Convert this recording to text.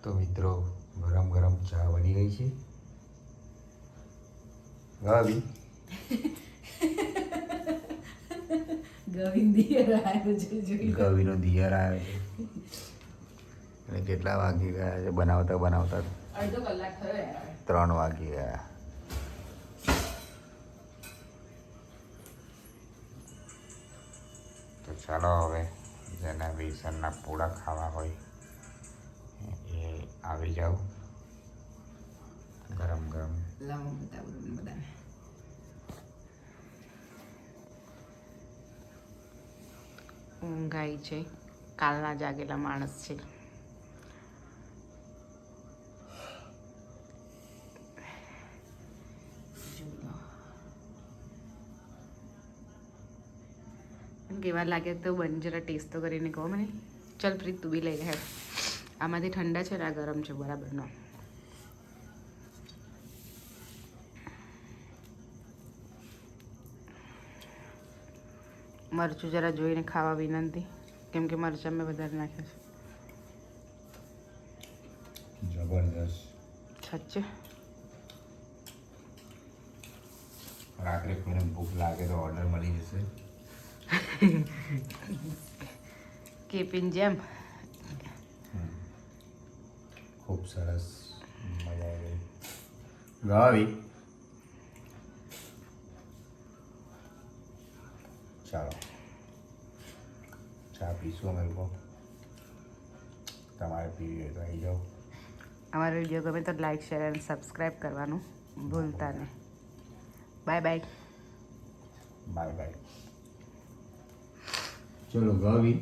તો મિત્રો ગરમ ગરમ ચા બની ગઈ છે. ગાવી ગવીનો દિયર આવ્યો છે અને કેટલા વાગી ગયા છે બનાવતા બનાવતા? અડધો કલાક થયો યાર. 3 વાગી ગયા. તો ચાલો હવે જેના બેસનના પૂડા ખાવા હોય એ આવી જાઓ. ગરમ ગરમ લાવો બતાવું બધાને. ઊંઘાઈ છે, કાલના જાગેલા માણસ છે. કેવા લાગે તો બની જરા ટેસ્ટ તો કરીને કહો મને. ચાલ પ્રીત તું બી લઈ લે. આમાંથી ઠંડા છે ને આ ગરમ છે બરાબરનો. મરચું જરા જોઈને ખાવા વિનંતી, કેમ કે મરચાં મેં વધારે નાખ્યા છે. જબરદસ્ત. સાચે રાત્રે કોઈને ભૂખ લાગે તો ઓર્ડર મળી જશે. કેપિન જેમ. ખૂબ સરસ, મજા આવી ગઈ. ગાવી ચાલો ચા પીશું અમે લોકો. તમારે પીવી હોય તો આવી જાઓ. અમારો વિડીયો ગમે તો લાઈક શેર અને સબસ્ક્રાઈબ કરવાનું ભૂલતા નહીં. Bye bye. Bye bye. ચલો ગાવી.